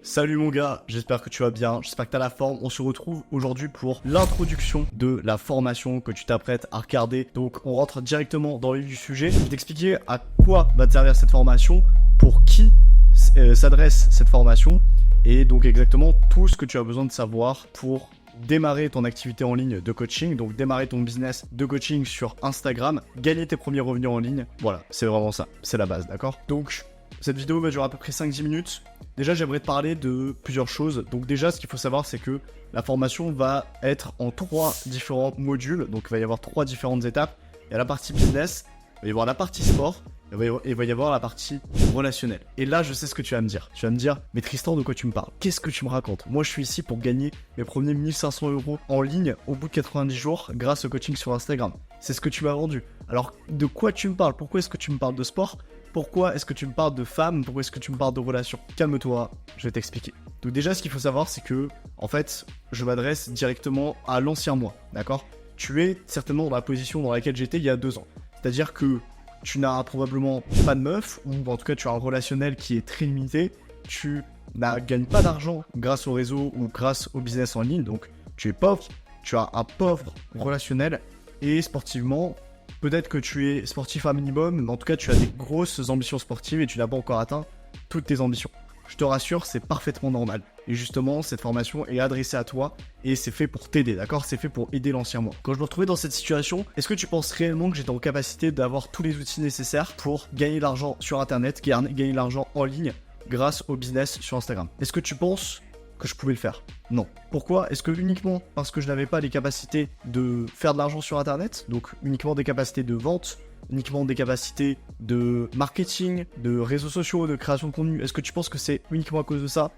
Salut mon gars, j'espère que tu vas bien, j'espère que tu as la forme. On se retrouve aujourd'hui pour l'introduction de la formation que tu t'apprêtes à regarder. Donc on rentre directement dans le vif du sujet. Je vais t'expliquer à quoi va te servir cette formation, pour qui s'adresse cette formation et donc exactement tout ce que tu as besoin de savoir pour démarrer ton activité en ligne de coaching, donc démarrer ton business de coaching sur Instagram, gagner tes premiers revenus en ligne. Voilà, c'est vraiment ça, c'est la base, d'accord? Donc cette vidéo va durer à peu près 5-10 minutes. Déjà, j'aimerais te parler de plusieurs choses. Donc déjà, ce qu'il faut savoir, c'est que la formation va être en 3 différents modules. Donc il va y avoir 3 différentes étapes. Il y a la partie business, il va y avoir la partie sport, et il va y avoir la partie relationnelle. Et là, je sais ce que tu vas me dire. Tu vas me dire, mais Tristan, de quoi tu me parles? Qu'est-ce que tu me racontes? Moi, je suis ici pour gagner mes premiers 1500 € en ligne au bout de 90 jours grâce au coaching sur Instagram. C'est ce que tu m'as vendu. Alors, de quoi tu me parles? Pourquoi est-ce que tu me parles de sport? Pourquoi est-ce que tu me parles de femmes? Pourquoi est-ce que tu me parles de relations? Calme-toi, je vais t'expliquer. Donc déjà, ce qu'il faut savoir, c'est que, en fait, je m'adresse directement à l'ancien moi, d'accord? Tu es certainement dans la position dans laquelle j'étais il y a 2 ans. C'est-à-dire que tu n'as probablement pas de meuf, ou en tout cas tu as un relationnel qui est très limité, tu ne gagnes pas d'argent grâce au réseau ou grâce au business en ligne, donc tu es pauvre, tu as un pauvre relationnel, et sportivement, peut-être que tu es sportif à minimum, mais en tout cas tu as des grosses ambitions sportives et tu n'as pas encore atteint toutes tes ambitions. Je te rassure, c'est parfaitement normal. Et justement, cette formation est adressée à toi et c'est fait pour t'aider, d'accord? C'est fait pour aider l'ancien moi. Quand je me retrouvais dans cette situation, est-ce que tu penses réellement que j'étais en capacité d'avoir tous les outils nécessaires pour gagner de l'argent sur Internet, gagner de l'argent en ligne grâce au business sur Instagram? Est-ce que tu penses que je pouvais le faire? Non. Pourquoi? Est-ce que uniquement parce que je n'avais pas les capacités de faire de l'argent sur Internet, donc uniquement des capacités de vente, uniquement des capacités de marketing, de réseaux sociaux, de création de contenu? Est-ce que tu penses que c'est uniquement à cause de ça?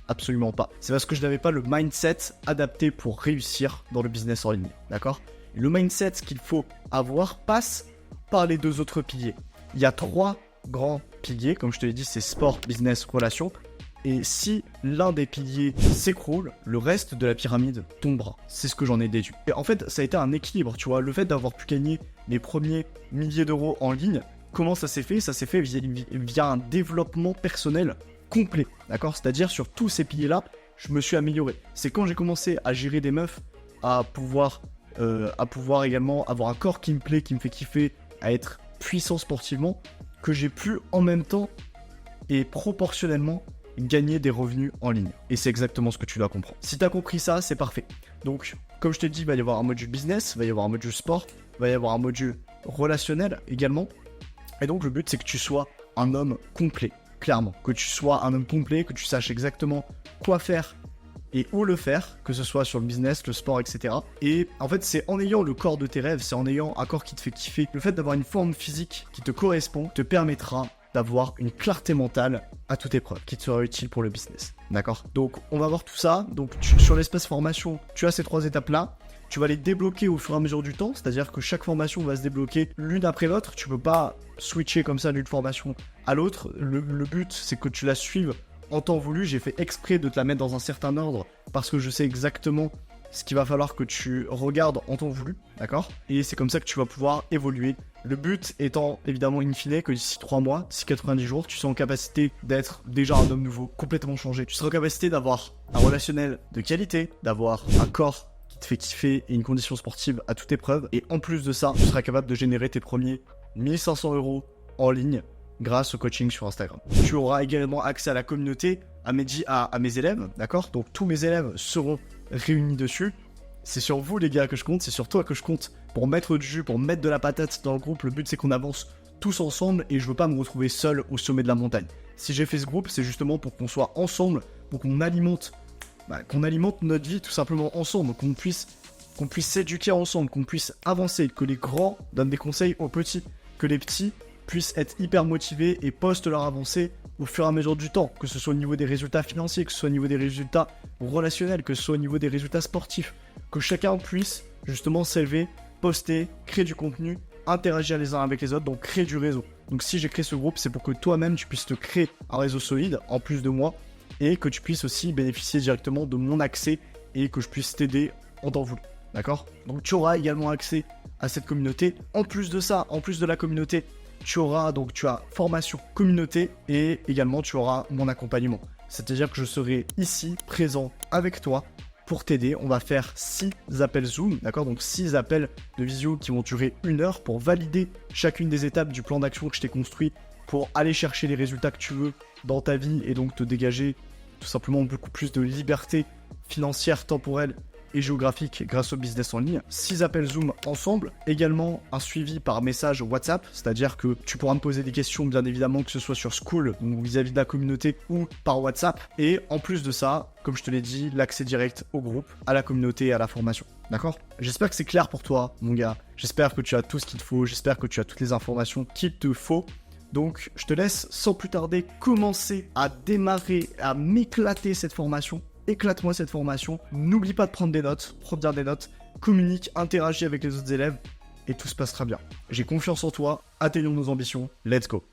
Absolument pas. C'est parce que je n'avais pas le mindset adapté pour réussir dans le business en ligne, d'accord? Le mindset qu'il faut avoir passe par les 2 autres piliers. Il y a 3 grands piliers, comme je te l'ai dit, c'est sport, business, relation. Et si l'un des piliers s'écroule, le reste de la pyramide tombera. C'est ce que j'en ai déduit. Et en fait, ça a été un équilibre, tu vois. Le fait d'avoir pu gagner les premiers milliers d'euros en ligne, comment ça s'est fait? Ça s'est fait via un développement personnel complet, d'accord? C'est-à-dire sur tous ces piliers-là, je me suis amélioré. C'est quand j'ai commencé à gérer des meufs, à pouvoir également avoir un corps qui me plaît, qui me fait kiffer, à être puissant sportivement, que j'ai pu en même temps et proportionnellement gagner des revenus en ligne. Et c'est exactement ce que tu dois comprendre. Si tu as compris ça, c'est parfait. Donc, comme je t'ai dit, il va y avoir un module business, il va y avoir un module sport, il va y avoir un module relationnel également. Et donc, le but, c'est que tu sois un homme complet, clairement. Que tu sois un homme complet, que tu saches exactement quoi faire et où le faire, que ce soit sur le business, le sport, etc. Et en fait, c'est en ayant le corps de tes rêves, c'est en ayant un corps qui te fait kiffer, le fait d'avoir une forme physique qui te correspond, te permettra d'avoir une clarté mentale à toute épreuve qui te sera utile pour le business, d'accord? Donc on va voir tout ça. Donc sur l'espace formation, tu as ces 3 étapes là, tu vas les débloquer au fur et à mesure du temps, c'est-à-dire que chaque formation va se débloquer l'une après l'autre. Tu peux pas switcher comme ça d'une formation à l'autre. Le but, c'est que tu la suives en temps voulu. J'ai fait exprès de te la mettre dans un certain ordre parce que je sais exactement ce qu'il va falloir que tu regardes en temps voulu, d'accord? Et c'est comme ça que tu vas pouvoir évoluer. Le but étant évidemment in fine que d'ici 3 mois, d'ici 90 jours, tu seras en capacité d'être déjà un homme nouveau, complètement changé. Tu seras en capacité d'avoir un relationnel de qualité, d'avoir un corps qui te fait kiffer et une condition sportive à toute épreuve. Et en plus de ça, tu seras capable de générer tes premiers 1500 € en ligne grâce au coaching sur Instagram. Tu auras également accès à la communauté, à mes élèves, d'accord? Donc tous mes élèves seront réunis dessus. C'est sur vous les gars que je compte, c'est sur toi que je compte pour mettre du jus, pour mettre de la patate dans le groupe. Le but c'est qu'on avance tous ensemble et je veux pas me retrouver seul au sommet de la montagne. Si j'ai fait ce groupe, c'est justement pour qu'on soit ensemble, pour qu'on alimente, notre vie tout simplement ensemble, qu'on puisse s'éduquer ensemble, qu'on puisse avancer, que les grands donnent des conseils aux petits, que les petits puissent être hyper motivés et postent leur avancée au fur et à mesure du temps, que ce soit au niveau des résultats financiers, que ce soit au niveau des résultats relationnels, que ce soit au niveau des résultats sportifs, que chacun puisse justement s'élever, poster, créer du contenu, interagir les uns avec les autres, donc créer du réseau. Donc si j'ai créé ce groupe, c'est pour que toi-même tu puisses te créer un réseau solide en plus de moi et que tu puisses aussi bénéficier directement de mon accès et que je puisse t'aider en temps voulu. D'accord? Donc tu auras également accès à cette communauté. En plus de ça, en plus de la communauté, tu as formation communauté et également tu auras mon accompagnement. C'est-à-dire que je serai ici, présent avec toi, pour t'aider. On va faire 6 appels Zoom, d'accord? Donc 6 appels de visio qui vont durer 1 heure pour valider chacune des étapes du plan d'action que je t'ai construit pour aller chercher les résultats que tu veux dans ta vie et donc te dégager tout simplement beaucoup plus de liberté financière, temporelle et géographique grâce au business en ligne. 6 appels Zoom ensemble, également un suivi par message WhatsApp, c'est-à-dire que tu pourras me poser des questions bien évidemment que ce soit sur Skool, donc vis-à-vis de la communauté ou par WhatsApp. Et en plus de ça, comme je te l'ai dit, l'accès direct au groupe, à la communauté et à la formation. D'accord? J'espère que c'est clair pour toi, mon gars. J'espère que tu as tout ce qu'il te faut, j'espère que tu as toutes les informations qu'il te faut. Donc, je te laisse sans plus tarder commencer à démarrer, à m'éclater cette formation. Éclate-moi cette formation. N'oublie pas de prendre des notes, prends bien des notes, communique, interagis avec les autres élèves et tout se passera bien. J'ai confiance en toi, atteignons nos ambitions, let's go.